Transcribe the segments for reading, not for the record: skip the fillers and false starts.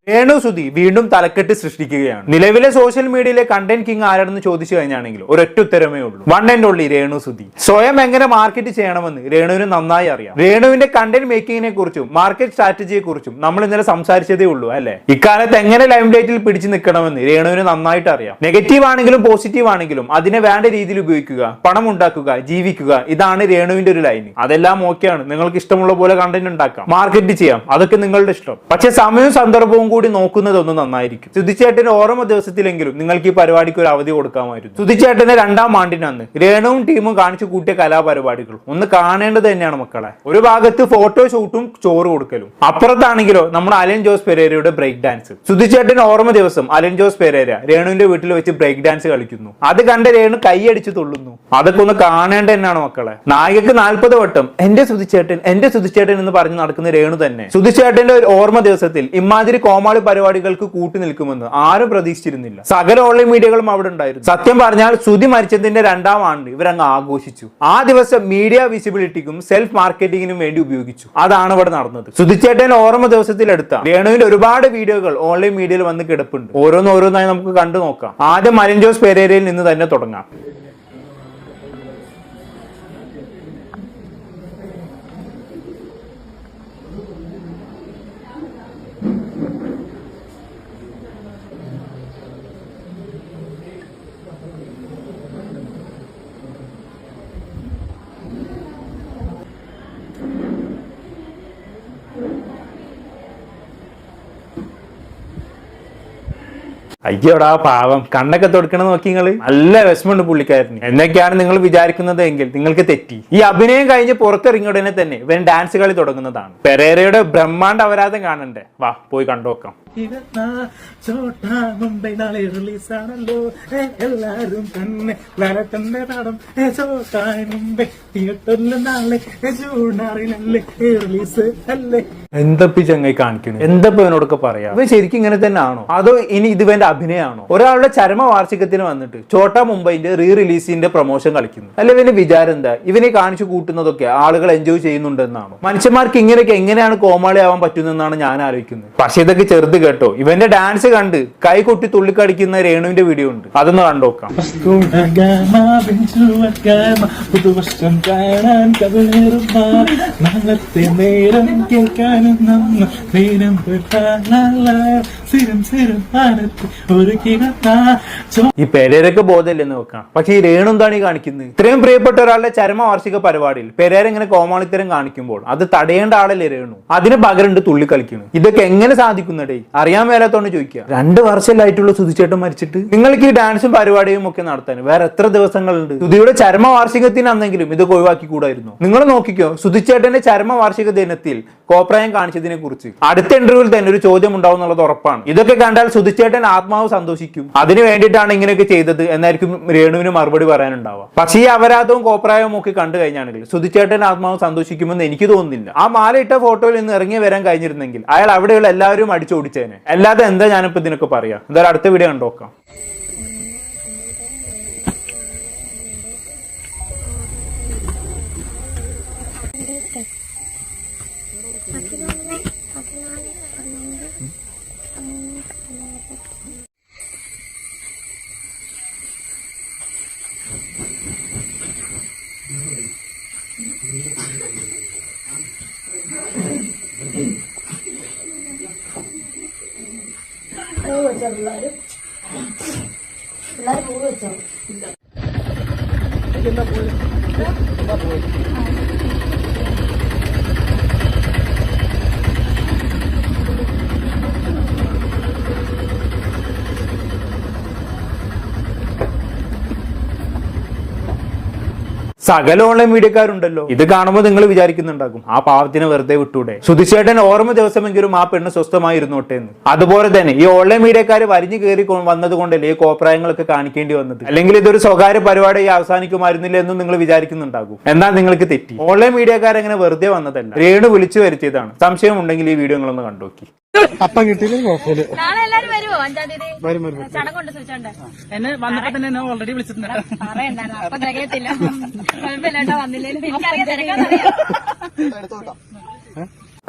രേണു സുധി വീണ്ടും തലക്കെട്ട് സൃഷ്ടിക്കുകയാണ്. നിലവിലെ സോഷ്യൽ മീഡിയയിലെ കണ്ടന്റ് കിങ് ആരാണെന്ന് ചോദിച്ചു കഴിഞ്ഞാണെങ്കിൽ ഒരൊറ്റ ഉത്തരമേ ഉള്ളൂ, one and only Renu Sudhi. സ്വയം എങ്ങനെ മാർക്കറ്റ് ചെയ്യണമെന്ന് രേണുവിന് നന്നായി അറിയാം. രേണുവിന്റെ കണ്ടന്റ് മേക്കിങ്ങിനെ കുറിച്ചും മാർക്കറ്റ് സ്ട്രാറ്റജിയെ കുറിച്ചും നമ്മൾ ഇന്നലെ സംസാരിച്ചതേ ഉള്ളൂ അല്ലെ. ഇക്കാലത്ത് എങ്ങനെ ലൈം ലൈറ്റിൽ പിടിച്ചു നിൽക്കണമെന്ന് രേണുവിന് നന്നായിട്ട് അറിയാം. നെഗറ്റീവ് ആണെങ്കിലും പോസിറ്റീവ് ആണെങ്കിലും അതിനെ വേണ്ട രീതിയിൽ ഉപയോഗിക്കുക, പണം ഉണ്ടാക്കുക, ജീവിക്കുക, ഇതാണ് രേണുവിന്റെ ഒരു ലൈൻ. അതെല്ലാം ഓക്കെയാണ്, നിങ്ങൾക്ക് ഇഷ്ടമുള്ള പോലെ കണ്ടന്റ് ഉണ്ടാക്കാം, മാർക്കറ്റ് ചെയ്യാം, അതൊക്കെ നിങ്ങളുടെ ഇഷ്ടം. പക്ഷെ സമയവും സന്ദർഭവും കൂടി നോക്കുന്നതൊന്നും നന്നായിരിക്കും. സുധിച്ചേട്ടന്റെ ഓർമ്മ ദിവസത്തിലെങ്കിലും നിങ്ങൾക്ക് ഈ പരിപാടിക്ക് ഒരു അവധി കൊടുക്കാമായിരുന്നു. സുധിച്ചേട്ടന്റെ 2ാം ആണ്ടിനന്ന് രേണുവും ടീമും കാണിച്ചു കൂട്ടിയ കലാപരിപാടികൾ ഒന്ന് കാണേണ്ടത് തന്നെയാണ് മക്കളെ. ഒരു ഭാഗത്ത് ഫോട്ടോഷൂട്ടും ചോറ് കൊടുക്കലും, അപ്പുറത്താണെങ്കിലോ നമ്മുടെ അലൻ ജോസ് പെരേരയുടെ ബ്രേക്ക് ഡാൻസ്. സുധിച്ചേട്ടന്റെ ഓർമ്മ ദിവസം അലൻ ജോസ് പെരേര രേണുവിന്റെ വീട്ടിൽ വെച്ച് ബ്രേക്ക് ഡാൻസ് കളിക്കുന്നു. അത് കണ്ട രേണു കൈയടിച്ച് തുള്ളുന്നു. അതൊക്കെ ഒന്ന് കാണേണ്ട തന്നെയാണ് മക്കളെ. നായികക്ക് 40 വട്ടം എന്റെ സുധിച്ചേട്ടൻ എന്ന് പറഞ്ഞ് നടക്കുന്ന രേണു തന്നെ സുധിച്ചേട്ടന്റെ ഒരു ഓർമ്മ ദിവസത്തിൽ ഇമാതിരി കോമാളി പരിപാടികൾക്ക് കൂട്ടി നിൽക്കുമെന്ന് ആരും പ്രതീക്ഷിച്ചിരുന്നില്ല. സകല ഓൺലൈൻ മീഡിയകളും അവിടെ ഉണ്ടായിരുന്നു. സത്യം പറഞ്ഞാൽ സുധി മരിച്ചതിന്റെ 2ാം ആണ്ട് ഇവരങ്ങ് ആഘോഷിച്ചു. ആ ദിവസം മീഡിയ വിസിബിലിറ്റിക്കും സെൽഫ് മാർക്കറ്റിംഗിനും വേണ്ടി ഉപയോഗിച്ചു. അതാണ് ഇവിടെ നടന്നത്. സുധിച്ചേട്ടൻ ഓർമ്മ ദിവസത്തിൽ എടുത്ത രേണുവിന്റെ ഒരുപാട് വീഡിയോകൾ ഓൺലൈൻ മീഡിയയിൽ വന്ന് കിടപ്പുണ്ട്. ഓരോന്നോരോന്നായി നമുക്ക് കണ്ടു നോക്കാം. ആദ്യം അലൻ ജോസ് പെരേരയിൽ നിന്ന് തന്നെ തുടങ്ങാം. അയ്യോടാ പാവം, കണ്ണൊക്കെ തൊടുക്കണം നോക്കി നിങ്ങള്. നല്ല വിഷമമുണ്ട് പുള്ളിക്കാരന്. എന്നൊക്കെയാണ് നിങ്ങൾ വിചാരിക്കുന്നത് എങ്കിൽ നിങ്ങൾക്ക് തെറ്റി. ഈ അഭിനയം കഴിഞ്ഞ് പുറത്തിറങ്ങിയ ഉടനെ തന്നെ ഇവൻ ഡാൻസ് കളി തുടങ്ങുന്നതാണ്. പെരേരയുടെ ബ്രഹ്മാണ്ഡ അപരാധം കാണണ്ടേ? വാ പോയി കണ്ടുനോക്കാം. റിലീസാണല്ലോ എല്ലാരും തന്നെ എന്തപ്പി ചങ്ങായി കാണിക്കണേ? എന്തപ്പോ ഇവനോടൊക്കെ പറയാ? ഇവൻ ശരിക്കും ഇങ്ങനെ തന്നെ ആണോ, അതോ ഇനി ഇത് ഇവന്റെ അഭിനയമാണോ? ഒരാളുടെ ചരമവാർഷികത്തിന് വന്നിട്ട് ചോട്ടാ മുംബൈന്റെ റിലീസിന്റെ പ്രൊമോഷൻ കളിക്കുന്നു. അല്ല ഇവന്റെ വിചാരം എന്താ? ഇവനെ കാണിച്ചു കൂട്ടുന്നതൊക്കെ ആളുകൾ എൻജോയ് ചെയ്യുന്നുണ്ടെന്നാണോ? മനുഷ്യന്മാർക്ക് ഇങ്ങനെയൊക്കെ എങ്ങനെയാണ് കോമാളിയാവാൻ പറ്റുന്നതെന്നാണ് ഞാൻ ആലോചിക്കുന്നത്. പക്ഷെ ഇതൊക്കെ ചെറുത് കേട്ടോ. ഇവന്റെ ഡാൻസ് കണ്ട് കൈ കൊട്ടി തുള്ളിക്കടിക്കുന്ന രേണുവിന്റെ വീഡിയോ ഉണ്ട്, അതൊന്ന് കണ്ടോക്കാം. ഈ പെരേരൊക്കെ ബോധമില്ലെന്ന് നോക്കാം. പക്ഷെ ഈ രേണു എന്താണ് ഈ കാണിക്കുന്നത്? ഇത്രയും പ്രിയപ്പെട്ട ഒരാളുടെ ചരമവാർഷിക പരിപാടിയിൽ പെരേര ഇങ്ങനെ കോമാളിത്തരം കാണിക്കുമ്പോൾ അത് തടയേണ്ട ആളല്ലേ രേണു? അതിന് പകരം തുള്ളി കളിക്കുന്നു. ഇതൊക്കെ എങ്ങനെ സാധിക്കുന്നടേ? അറിയാൻ മേലാത്തോണ്ട് ചോദിക്കുക. 2 വർഷമായിട്ടുള്ള സുധിച്ചേട്ടൻ മരിച്ചിട്ട് നിങ്ങൾക്ക് ഈ ഡാൻസും പരിപാടിയും ഒക്കെ നടത്താൻ വേറെ എത്ര ദിവസങ്ങളുണ്ട്? സുധിയുടെ ചരമവാർഷികത്തിന് അന്നെങ്കിലും ഇതൊക്കെ ഒഴിവാക്കി കൂടായിരുന്നു. നിങ്ങൾ നോക്കിക്കോ, സുധിച്ചേട്ടന്റെ ചരമവാർഷിക ദിനത്തിൽ കോപ്രായം കാണിച്ചതിനെ കുറിച്ച് അടുത്ത ഇന്റർവ്യൂവിൽ തന്നെ ഒരു ചോദ്യം ഉണ്ടാവും എന്നുള്ളത് ഉറപ്പാണ്. ഇതൊക്കെ കണ്ടാൽ സുധിച്ചേട്ടൻ ആത്മാവ് സന്തോഷിക്കും. അതിന് വേണ്ടിയിട്ടാണ് ഇങ്ങനെയൊക്കെ ചെയ്തത് എന്നായിരിക്കും രേണുവിന് മറുപടി പറയാനുണ്ടാവുക. പക്ഷേ ഈ അപരാധവും കോപ്രായവും ഒക്കെ കണ്ടു കഴിഞ്ഞാണെങ്കിൽ സുധിച്ചേട്ടൻ ആത്മാവ് സന്തോഷിക്കുമെന്ന് എനിക്ക് തോന്നുന്നില്ല. ആ മാല ഇട്ട ഫോട്ടോയിൽ നിന്ന് ഇറങ്ങി വരാൻ കഴിഞ്ഞിരുന്നെങ്കിൽ അയാൾ അവിടെയുള്ള എല്ലാവരും അടിച്ചോടിച്ചേനെ. അല്ലാതെ എന്താ ഞാനിപ്പോ ഇതിനൊക്കെ പറയാ? എന്തായാലും അടുത്ത വീഡിയോ കണ്ടോക്കാം. പിള്ളേർ പൂവ് വെച്ചോ? സകല ഓൺലൈൻ മീഡിയക്കാരുണ്ടല്ലോ. ഇത് കാണുമ്പോൾ നിങ്ങൾ വിചാരിക്കുന്നുണ്ടാകും ആ പാവത്തിനെ വെറുതെ വിട്ടൂടെ, സുധിച്ചേട്ടൻ ഓർമ്മ ദിവസമെങ്കിലും ആ പെണ്ണ് സ്വസ്ഥമായി ഇരുന്നോട്ടെ എന്ന്. അതുപോലെ തന്നെ ഈ ഓൺലൈൻ മീഡിയക്കാർ വരിഞ്ഞു കയറി വന്നത് കൊണ്ടല്ലേ ഈ കോപ്രായങ്ങളൊക്കെ കാണിക്കേണ്ടി വന്നത്. അല്ലെങ്കിൽ ഇതൊരു സ്വകാര്യ പരിപാടി അവസാനിക്കുമായിരുന്നില്ല എന്നും നിങ്ങൾ വിചാരിക്കുന്നുണ്ടാകും. എന്നാൽ നിങ്ങൾക്ക് തെറ്റി. ഓൺലൈൻ മീഡിയക്കാരെങ്ങനെ വെറുതെ വന്നതല്ല, രേണു വിളിച്ചു വരുത്തിയതാണ്. സംശയം ഉണ്ടെങ്കിൽ ഈ വീഡിയോ നിങ്ങളൊന്ന് കണ്ടോക്കി. അപ്പം കിട്ടിയില്ല നാളെ എല്ലാരും വരുമോ 5-ാം തീയതി ചടങ്ങുണ്ട് സൂചിച്ചുണ്ട് എന്നെ വന്നപ്പോ തന്നെ എന്നെ ഓൾറെഡി വിളിച്ചിട്ടുണ്ട്. പറയണ്ടായിരുന്നു അപ്പൊ തികയത്തില്ല. കുഴപ്പമില്ലാട്ടോ വന്നില്ലേലും എനിക്കറിയാം തിരക്കാന്നറിയാം.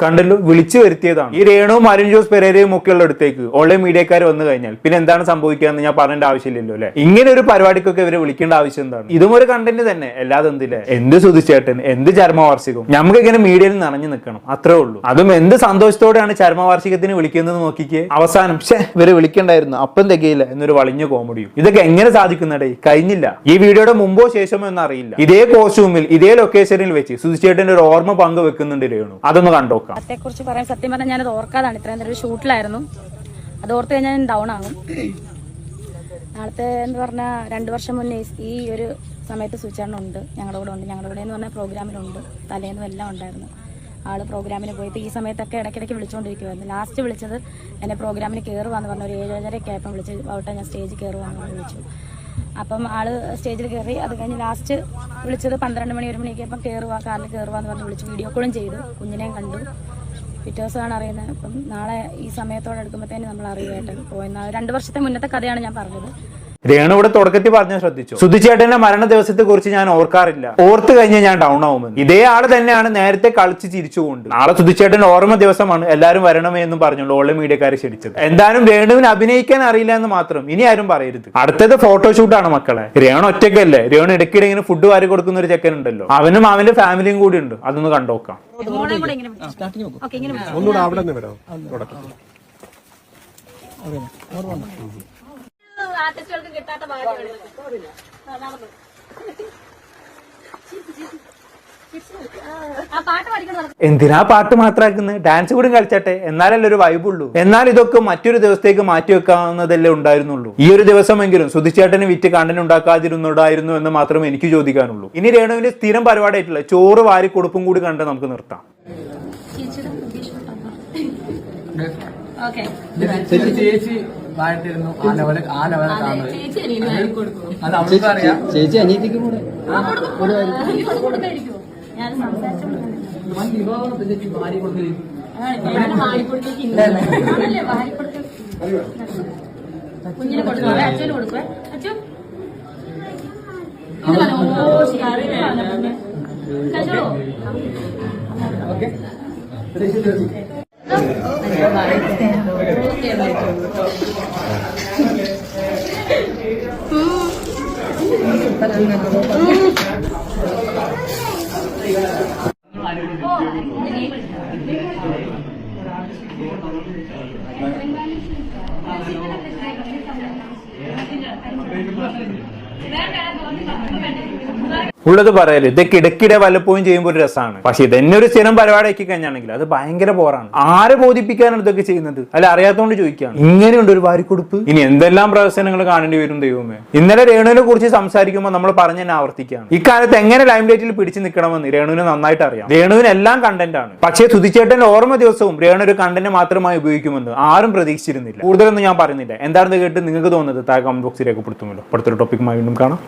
കണ്ടല്ലോ, വിളിച്ചു വരുത്തിയതാണ്. ഈ രേണുവും അരുൺ ജോസ് പെരേരയും ഒക്കെയുള്ള അടുത്തേക്ക് ഓൺലൈൻ മീഡിയക്കാർ വന്നു കഴിഞ്ഞാൽ പിന്നെ എന്താണ് സംഭവിക്കുക എന്ന് ഞാൻ പറയേണ്ട ആവശ്യമില്ലല്ലോ അല്ലെ. ഇങ്ങനെ ഒരു പരിപാടിക്കൊക്കെ ഇവരെ വിളിക്കേണ്ട ആവശ്യം എന്താണ്? ഇതും ഒരു കണ്ടന്റ് തന്നെ, അല്ലാതെ എന്തില്ലേ. എന്ത് സുധിച്ചേട്ടൻ, എന്ത് ചരമവാർഷികം, നമുക്ക് ഇങ്ങനെ മീഡിയയിൽ നിറഞ്ഞു നിൽക്കണം, അത്രേ ഉള്ളൂ. അതും എന്ത് സന്തോഷത്തോടെയാണ് ചരമവാർഷികത്തിന് വിളിക്കുന്നത് നോക്കിക്കേ. അവസാനം ഇവരെ വിളിക്കണ്ടായിരുന്നു, അപ്പം തികയില്ല എന്നൊരു വളഞ്ഞ കോമഡിയും. ഇതൊക്കെ എങ്ങനെ സാധിക്കുന്നടേ? കഴിഞ്ഞില്ല. ഈ വീഡിയോയുടെ മുമ്പോ ശേഷമോ എന്ന് അറിയില്ല, ഇതേ കോസ്റ്റ്യൂമിൽ ഇതേ ലൊക്കേഷനിൽ വെച്ച് സുധിച്ചേട്ടന്റെ ഒരു ഓർമ്മ പങ്കുവെക്കുന്നുണ്ട് രേണു. അതൊന്ന് കണ്ടോ. അതേക്കുറിച്ച് പറയാൻ സത്യം പറഞ്ഞാൽ ഞാനത് ഓർക്കാതാണ്. ഇത്രയും നേരം ഒരു ഷൂട്ടിലായിരുന്നു, അത് ഓർത്ത് കഴിഞ്ഞാൽ ഞാൻ ഡൗൺ ആകും. നാളത്തെ എന്ന് പറഞ്ഞാൽ 2 വർഷം മുന്നേ ഈ ഒരു സമയത്ത് സൂചിച്ചുണ്ട് ഞങ്ങളുടെ കൂടെ ഉണ്ട്. ഞങ്ങളുടെ കൂടെ എന്ന് പറഞ്ഞാൽ പ്രോഗ്രാമിലുണ്ട്, തലേന്നും എല്ലാം ഉണ്ടായിരുന്നു. ആള് പ്രോഗ്രാമിന് പോയിട്ട് ഈ സമയത്തൊക്കെ ഇടയ്ക്കിടയ്ക്ക് വിളിച്ചുകൊണ്ടിരിക്കുമായിരുന്നു. ലാസ്റ്റ് വിളിച്ചത് എന്നെ പ്രോഗ്രാമിന് കയറുവാന്ന് പറഞ്ഞ ഒരു 7:30 ആയപ്പം വിളിച്ച് ഔട്ടെ ഞാൻ സ്റ്റേജിൽ കയറുവാന്ന് പറഞ്ഞ് വിളിച്ചു. അപ്പം ആള് സ്റ്റേജിൽ കയറി. അത് കഴിഞ്ഞ് ലാസ്റ്റ് വിളിച്ചത് 12 മണി 1 മണിയൊക്കെ അപ്പം കാറിൽ കയറുവാന്ന് പറഞ്ഞ് വിളിച്ചു. വീഡിയോ കോളും ചെയ്തു, കുഞ്ഞിനെയും കണ്ടു. പിറ്റേ ദിവസമാണ് അറിയുന്നത്. അപ്പം നാളെ ഈ സമയത്തോടെ എടുക്കുമ്പോഴത്തേന് നമ്മൾ അറിയുമായിട്ട് പോയെന്ന 2 വർഷത്തെ മുന്നത്തെ കഥയാണ് ഞാൻ പറഞ്ഞത്. രേണു ഇവിടെ തുടക്കത്തിൽ പറഞ്ഞ ശ്രദ്ധിച്ചു, സുധിച്ചേട്ടന്റെ മരണ ദിവസത്തെ കുറിച്ച് ഞാൻ ഓർക്കാറില്ല, ഓർത്ത് കഴിഞ്ഞാൽ ഞാൻ ഡൗൺ ആവുമെന്ന്. ഇതേ ആള് തന്നെയാണ് നേരത്തെ കളിച്ച് ചിരിച്ചുകൊണ്ട് നാളെ സുധിച്ചേട്ടന്റെ ഓർമ്മ ദിവസമാണ്, എല്ലാവരും വരണമേ എന്നും പറഞ്ഞുകൊണ്ട് ഓൺലൈൻ മീഡിയക്കാരെ ക്ഷണിച്ചത്. എന്തായാലും രേണുവിന് അഭിനയിക്കാൻ അറിയില്ല എന്ന് മാത്രം ഇനി ആരും പറയരുത്. അടുത്തത് ഫോട്ടോഷൂട്ടാണ് മക്കളെ. രേണു ഒറ്റയ്ക്കല്ലേ, രേണു ഇടയ്ക്കിടെ ഇങ്ങനെ ഫുഡ് വാരി കൊടുക്കുന്ന ഒരു ചെക്കൻ ഉണ്ടല്ലോ, അവനും അവന്റെ ഫാമിലിയും കൂടി ഉണ്ട്. അതൊന്ന് കണ്ടോക്കാം. ഒന്നുകൂടെ അവിടെ നിന്ന് വിടാം. ആർട്ടിസ്റ്റുകൾക്ക് കിട്ടാത്ത ഭാഗ്യമാണ്. എന്തിനാ പാട്ട് മാത്രമാക്കുന്നത്? ഡാൻസ് കൂടി കളിച്ചട്ടെ, എന്നാലല്ലേ ഒരു വൈബുള്ളൂ. എന്നാൽ ഇതൊക്കെ മറ്റൊരു ദിവസത്തേക്ക് മാറ്റി വെക്കാവുന്നതല്ലേ ഉണ്ടായിരുന്നുള്ളൂ. ഈ ഒരു ദിവസമെങ്കിലും സുധിച്ചേട്ടന് വിറ്റ് കണ്ടന്റ് ഉണ്ടാക്കാതിരുന്നുണ്ടായിരുന്നു എന്ന് മാത്രമേ എനിക്ക് ചോദിക്കാനുള്ളൂ. ഇനി രേണുവിന്റെ സ്ഥിരം പരിപാടിയായിട്ടുള്ള ചോറ് വാരി കൊടുപ്പും കൂടി കണ്ട് നമുക്ക് നിർത്താം. ചേച്ചി വാഴ്ത്തിരുന്നു ആ ലെവൽ അത് അവൾക്ക് അറിയാം. ചേച്ചി അനിയത്തിക്കും കൂടെ ഭാര്യ കൊടുക്കില്ല. കുഞ്ഞിനെ കൊടുക്കുവേ, അച്ഛന് കൊടുക്കുവേ. അച്ഛൻ ഓക്കെ. ഉള്ളത് പറയല്, ഇതൊക്കെ ഇടയ്ക്കിടെ വല്ലപ്പോഴും ചെയ്യുമ്പോൾ ഒരു രസമാണ്. പക്ഷെ ഇതന്നെ ഒരു സ്ഥിരം പരിപാടി ആക്കി കഴിഞ്ഞാണെങ്കിൽ അത് ഭയങ്കര ബോറാണ്. ആരെ ബോധിപ്പിക്കാനാണ് ഇതൊക്കെ ചെയ്യുന്നത്? അല്ല, അറിയാത്തോണ്ട് ചോദിക്കുകയാണ്. ഇങ്ങനെയുണ്ട് ഒരു വാരിക്കൊടുപ്പ്. ഇനി എന്തെല്ലാം പ്രവർത്തനങ്ങൾ കാണേണ്ടി വരും ദൈവമേ. ഇന്നലെ രേണുവിനെ കുറിച്ച് സംസാരിക്കുമ്പോൾ നമ്മൾ പറഞ്ഞ തന്നെ ആവർത്തിക്കുകയാണ്, ഇക്കാലത്ത് എങ്ങനെ ലൈംലൈറ്റിൽ പിടിച്ചു നിൽക്കണമെന്ന് രേണുവിന് നന്നായിട്ട് അറിയാം. രേണുവിന് എല്ലാം കണ്ടന്റ് ആണ്. പക്ഷേ സുധിച്ചേട്ടന്റെ ഓർമ്മ ദിവസവും രേണു ഒരു കണ്ടന്റ് മാത്രമായി ഉപയോഗിക്കുമെന്ന് ആരും പ്രതീക്ഷിച്ചിരുന്നില്ല. കൂടുതലൊന്നും ഞാൻ പറയുന്നില്ല. എന്താണെന്ന് കേട്ട് നിങ്ങൾക്ക് തോന്നുന്നത് താഴെ കമന്റ് ബോക്സിൽ രേഖപ്പെടുത്തുമല്ലോ. അടുത്തൊരു ടോപ്പിക്കുമായി വീണ്ടും കാണാം.